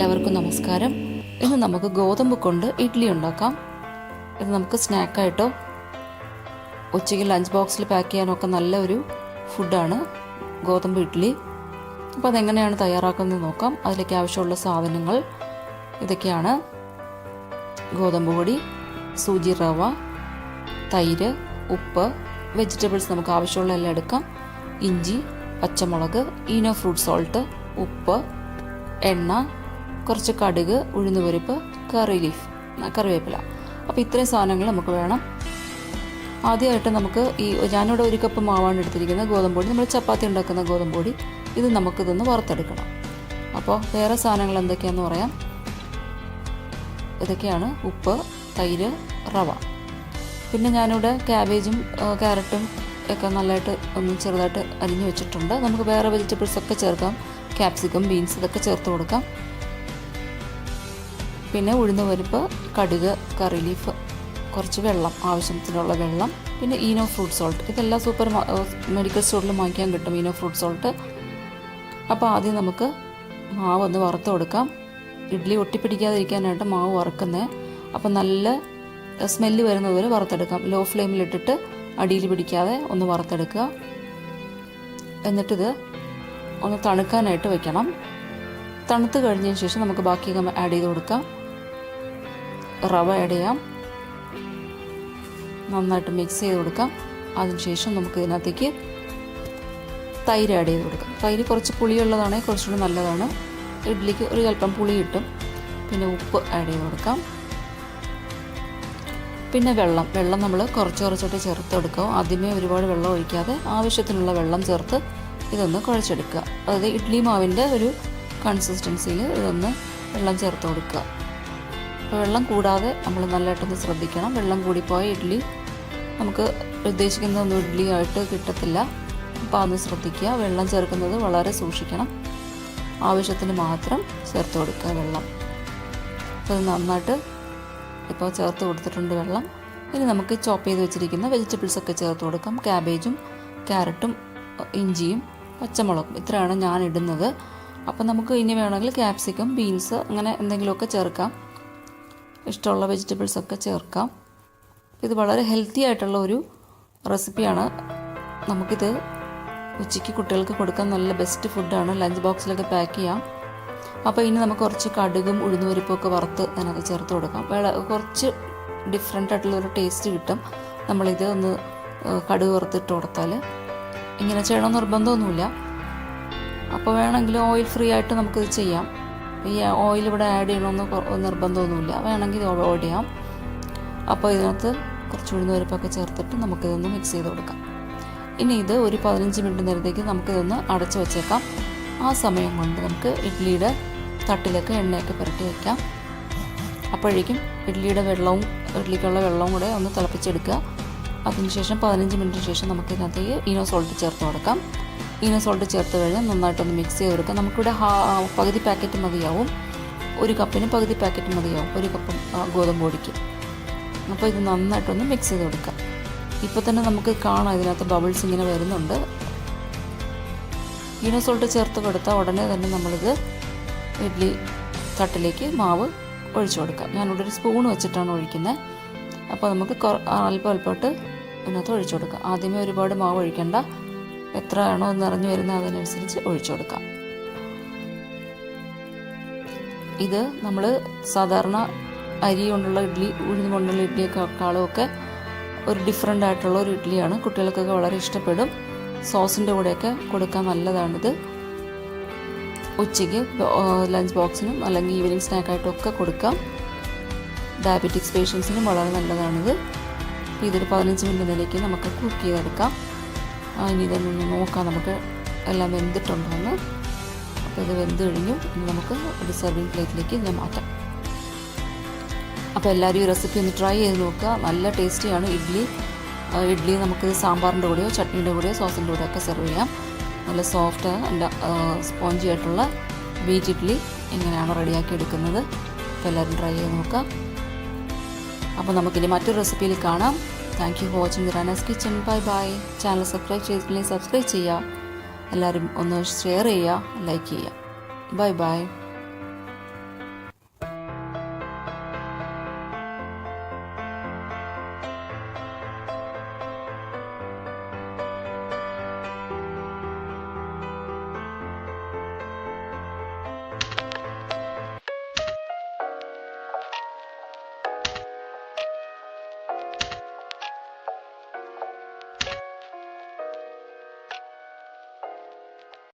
എല്ലാവർക്കും നമസ്കാരം. ഇന്ന് നമുക്ക് ഗോതമ്പ് കൊണ്ട് ഇഡ്ഡലി ഉണ്ടാക്കാം. ഇത് നമുക്ക് സ്നാക്കായിട്ടോ ഉച്ചയ്ക്ക് ലഞ്ച് ബോക്സിൽ പാക്ക് ചെയ്യാനൊക്കെ നല്ല ഒരു ഫുഡാണ് ഗോതമ്പ് ഇഡ്ഡലി. അപ്പോൾ അതെങ്ങനെയാണ് തയ്യാറാക്കുന്നത് നോക്കാം. അതിലേക്ക് ആവശ്യമുള്ള സാധനങ്ങൾ ഇതൊക്കെയാണ്: ഗോതമ്പ് പൊടി, സൂചി റവ, തൈര്, ഉപ്പ്, വെജിറ്റബിൾസ് നമുക്ക് ആവശ്യമുള്ള എല്ലാം എടുക്കാം. ഇഞ്ചി, പച്ചമുളക്, ഈനോ ഫ്രൂട്ട് സോൾട്ട്, ഉപ്പ്, എണ്ണ, കുറച്ച് കടുക്, ഉഴുന്നുപരിപ്പ്, കറിവേപ്പില. അപ്പോൾ ഇത്രയും സാധനങ്ങൾ നമുക്ക് വേണം. ആദ്യമായിട്ട് നമുക്ക് ഞാനിവിടെ 1 കപ്പ് മാവാണ് എടുത്തിരിക്കുന്നത്. ഗോതമ്പ് പൊടി, നമ്മൾ ചപ്പാത്തി ഉണ്ടാക്കുന്ന ഗോതമ്പ് പൊടി. ഇത് നമുക്കിതൊന്ന് വറുത്തെടുക്കണം. അപ്പോൾ വേറെ സാധനങ്ങൾ എന്തൊക്കെയാണെന്ന് പറയാം. ഇതൊക്കെയാണ്: ഉപ്പ്, തൈര്, റവ. പിന്നെ ഞാനിവിടെ ക്യാബേജും ക്യാരറ്റും ഒക്കെ നല്ലതായിട്ട് ഒന്ന് ചെറുതായിട്ട് അരിഞ്ഞു വെച്ചിട്ടുണ്ട്. നമുക്ക് വേറെ വെജിറ്റബിൾസ് ഒക്കെ ചേർക്കാം. ക്യാപ്സിക്കം, ബീൻസ് ഇതൊക്കെ ചേർത്ത് കൊടുക്കാം. പിന്നെ ഉഴുന്നുപരിപ്പ്, കടുക്, കറി ലീഫ്, കുറച്ച് വെള്ളം, ആവശ്യത്തിനുള്ള വെള്ളം, പിന്നെ ഈനോ ഫ്രൂട്ട് സോൾട്ട്. ഇതെല്ലാം സൂപ്പർ മെഡിക്കൽ സ്റ്റോറിലും വാങ്ങിക്കാൻ കിട്ടും, ഈനോ ഫ്രൂട്ട് സോൾട്ട്. അപ്പോൾ ആദ്യം നമുക്ക് മാവ് ഒന്ന് വറുത്ത് കൊടുക്കാം. ഇഡ്ഡലി ഒട്ടിപ്പിടിക്കാതിരിക്കാനായിട്ട് മാവ് വറുക്കുന്നത്. അപ്പോൾ നല്ല സ്മെല്ല് വരുന്നത് വരെ വറുത്തെടുക്കാം. ലോ ഫ്ലെയിമിലിട്ടിട്ട് അടിയിൽ പിടിക്കാതെ ഒന്ന് വറുത്തെടുക്കുക. എന്നിട്ടിത് ഒന്ന് തണുക്കാനായിട്ട് വെക്കണം. തണുത്ത് കഴിഞ്ഞതിന് ശേഷം നമുക്ക് ബാക്കി ആഡ് ചെയ്ത് കൊടുക്കാം. റവ ആഡ് ചെയ്യാം, നന്നായിട്ട് മിക്സ് ചെയ്ത് കൊടുക്കാം. അതിനുശേഷം നമുക്ക് ഇതിനകത്തേക്ക് തൈര് ആഡ് ചെയ്ത് കൊടുക്കാം. തൈര് കുറച്ച് പുളിയുള്ളതാണെങ്കിൽ കുറച്ചുകൂടി നല്ലതാണ്. ഇഡ്ഡലിക്ക് ഒരു അല്പം പുളി കിട്ടും. പിന്നെ ഉപ്പ് ആഡ് ചെയ്ത് കൊടുക്കാം. പിന്നെ വെള്ളം നമ്മൾ കുറച്ചായിട്ട് ചേർത്ത് കൊടുക്കുക. ആദ്യമേ ഒരുപാട് വെള്ളം ഒഴിക്കാതെ ആവശ്യത്തിനുള്ള വെള്ളം ചേർത്ത് ഇതൊന്ന് കുഴച്ചെടുക്കുക. അതായത് ഇഡ്ഡലി മാവിൻ്റെ ഒരു കൺസിസ്റ്റൻസിയിൽ ഇതൊന്ന് വെള്ളം ചേർത്ത് കൊടുക്കുക. അപ്പോൾ വെള്ളം കൂടാതെ നമ്മൾ നല്ലതായിട്ടൊന്ന് ശ്രദ്ധിക്കണം. വെള്ളം കൂടിപ്പോയ ഇഡ്ഡലി നമുക്ക് ഉദ്ദേശിക്കുന്നതൊന്നും ഇഡ്ഡലി ആയിട്ട് കിട്ടത്തില്ല. അപ്പോൾ അതൊന്ന് ശ്രദ്ധിക്കുക. വെള്ളം ചേർക്കുന്നത് വളരെ സൂക്ഷിക്കണം. ആവശ്യത്തിന് മാത്രം ചേർത്ത് കൊടുക്കുക വെള്ളം. അപ്പോൾ ഇത് നന്നായിട്ട് ഇപ്പോൾ ചേർത്ത് കൊടുത്തിട്ടുണ്ട് വെള്ളം. ഇനി നമുക്ക് ചോപ്പ് ചെയ്ത് വെച്ചിരിക്കുന്ന വെജിറ്റബിൾസൊക്കെ ചേർത്ത് കൊടുക്കാം. ക്യാബേജും ക്യാരറ്റും ഇഞ്ചിയും പച്ചമുളകും ഇത്രയാണ് ഞാൻ ഇടുന്നത്. അപ്പോൾ നമുക്ക് ഇനി വേണമെങ്കിൽ ക്യാപ്സിക്കം, ബീൻസ് അങ്ങനെ എന്തെങ്കിലുമൊക്കെ ചേർക്കാം. ഇഷ്ടമുള്ള വെജിറ്റബിൾസൊക്കെ ചേർക്കാം. ഇത് വളരെ ഹെൽത്തി ആയിട്ടുള്ള ഒരു റെസിപ്പിയാണ്. നമുക്കിത് ഉച്ചയ്ക്ക് കുട്ടികൾക്ക് കൊടുക്കാൻ നല്ല ബെസ്റ്റ് ഫുഡാണ്. ലഞ്ച് ബോക്സിലൊക്കെ പാക്ക് ചെയ്യാം. അപ്പോൾ ഇനി നമുക്ക് കുറച്ച് കടുകും ഉഴുന്നുപരിപ്പൊക്കെ വറുത്ത് അതിനകത്ത് ചേർത്ത് കൊടുക്കാം. കുറച്ച് ഡിഫറെൻ്റ് ആയിട്ടുള്ളൊരു ടേസ്റ്റ് കിട്ടും നമ്മളിത് ഒന്ന് കടുക് വറുത്തിട്ട് കൊടുത്താൽ. ഇങ്ങനെ ചെയ്യണമെന്ന് നിർബന്ധമൊന്നുമില്ല. അപ്പോൾ വേണമെങ്കിൽ ഓയിൽ ഫ്രീ ആയിട്ട് നമുക്കിത് ചെയ്യാം. ഈ ഓയിൽ ഇവിടെ ആഡ് ചെയ്യണമെന്ന് നിർബന്ധമൊന്നുമില്ല. വേണമെങ്കിൽ ഇത് അവോയ്ഡ് ചെയ്യാം. അപ്പോൾ ഇതിനകത്ത് കുറച്ച് ഉഴുന്നുപരിപ്പൊക്കെ ചേർത്തിട്ട് നമുക്കിതൊന്ന് മിക്സ് ചെയ്ത് കൊടുക്കാം. ഇനി ഇത് ഒരു 15 മിനിറ്റ് നേരത്തേക്ക് നമുക്കിതൊന്ന് അടച്ച് വെച്ചേക്കാം. ആ സമയം കൊണ്ട് നമുക്ക് ഇഡ്ഡലിയുടെ തട്ടിലൊക്കെ എണ്ണയൊക്കെ പുരട്ടി വയ്ക്കാം. അപ്പോഴേക്കും ഇഡ്ഡലിക്കുള്ള വെള്ളവും കൂടെ ഒന്ന് തിളപ്പിച്ചെടുക്കുക. അതിനുശേഷം 15 മിനിറ്റിന് ശേഷം നമുക്ക് ഇതിനകത്തേക്ക് ഈനോ സോൾട്ട് ചേർത്ത് കൊടുക്കാം. ഈനോ സോൾട്ട് ചേർത്ത് കഴിഞ്ഞാൽ നന്നായിട്ടൊന്ന് മിക്സ് ചെയ്ത് കൊടുക്കാം. നമുക്കിവിടെ പകുതി പാക്കറ്റ് മതിയാവും. 1 കപ്പിന് പകുതി പാക്കറ്റ് മതിയാവും 1 കപ്പ് ഗോതമ്പ് പൊടിക്ക്. അപ്പോൾ ഇത് നന്നായിട്ടൊന്ന് മിക്സ് ചെയ്ത് കൊടുക്കാം. ഇപ്പോൾ തന്നെ നമുക്ക് കാണാം ഇതിനകത്ത് ബബിൾസ് ഇങ്ങനെ വരുന്നുണ്ട്. ഈനോ സോൾട്ട് ചേർത്ത് കൊടുത്താൽ ഉടനെ തന്നെ നമ്മളിത് ഇഡ്ഡലി തട്ടിലേക്ക് മാവ് ഒഴിച്ചു കൊടുക്കാം. ഞാനിവിടെ ഒരു സ്പൂൺ വെച്ചിട്ടാണ് ഒഴിക്കുന്നത്. അപ്പോൾ നമുക്ക് അല്പമായിട്ട് ഇതിനകത്ത് ഒഴിച്ചു കൊടുക്കാം. ആദ്യമേ ഒരുപാട് മാവ് ഒഴിക്കേണ്ട. എത്രയാണോ നിറഞ്ഞു വരുന്നത് അതിനനുസരിച്ച് ഒഴിച്ചു കൊടുക്കാം. ഇത് നമ്മൾ സാധാരണ അരി കൊണ്ടുള്ള ഇഡ്ഡലി, ഉഴുന്ന് കൊണ്ടുള്ള ഇഡ്ഡലിയെക്കാളുമൊക്കെ ഒരു ഡിഫറെൻ്റ് ആയിട്ടുള്ള ഒരു ഇഡ്ഡലിയാണ്. കുട്ടികൾക്കൊക്കെ വളരെ ഇഷ്ടപ്പെടും. സോസിൻ്റെ കൂടെയൊക്കെ കൊടുക്കാൻ നല്ലതാണിത്. ഉച്ചയ്ക്ക് ലഞ്ച് ബോക്സിനും അല്ലെങ്കിൽ ഈവനിങ് സ്നാക്കായിട്ടൊക്കെ കൊടുക്കാം. ഡയബറ്റിക്സ് പേഷ്യൻസിനും വളരെ നല്ലതാണിത്. ഇതൊരു 15 മിനിറ്റ് നിലയ്ക്ക് നമുക്ക് കുക്ക് ചെയ്തെടുക്കാം. ഇനി ഇതൊന്ന് നോക്കാം നമുക്ക് എല്ലാം വെന്തിട്ടുണ്ടോയെന്ന്. അപ്പോൾ ഇത് വെന്ത് കഴിഞ്ഞു. ഇനി നമുക്ക് ഒരു സെർവിങ് പ്ലേറ്റിലേക്ക് ഞാൻ മാറ്റാം. അപ്പോൾ എല്ലാവരും ഈ റെസിപ്പി ഒന്ന് ട്രൈ ചെയ്ത് നോക്കുക. നല്ല ടേസ്റ്റിയാണ് ഇഡ്ഡലി നമുക്ക് സാമ്പാറിൻ്റെ കൂടെയോ ചട്നിയുടെ കൂടെയോ സോസിൻ്റെ കൂടെയോ ഒക്കെ സെർവ് ചെയ്യാം. നല്ല സോഫ്റ്റ് നല്ല സ്പോഞ്ചി ആയിട്ടുള്ള വീറ്റ് ഇഡ്ഡലി എങ്ങനെയാണ് റെഡിയാക്കി എടുക്കുന്നത്. അപ്പോൾ എല്ലാവരും ട്രൈ ചെയ്ത് നോക്കുക. അപ്പോൾ നമുക്കിനി മറ്റൊരു റെസിപ്പിയിൽ കാണാം. Thank you for watching Rana's kitchen. Bye bye. Channel subscribe ചെയ്തില്ലെങ്കിൽ സബ്സ്ക്രൈബ് ചെയ്യുക. എല്ലാവരും ഒന്ന് ഷെയർ ചെയ്യുക, ലൈക്ക് ചെയ്യുക. Bye by.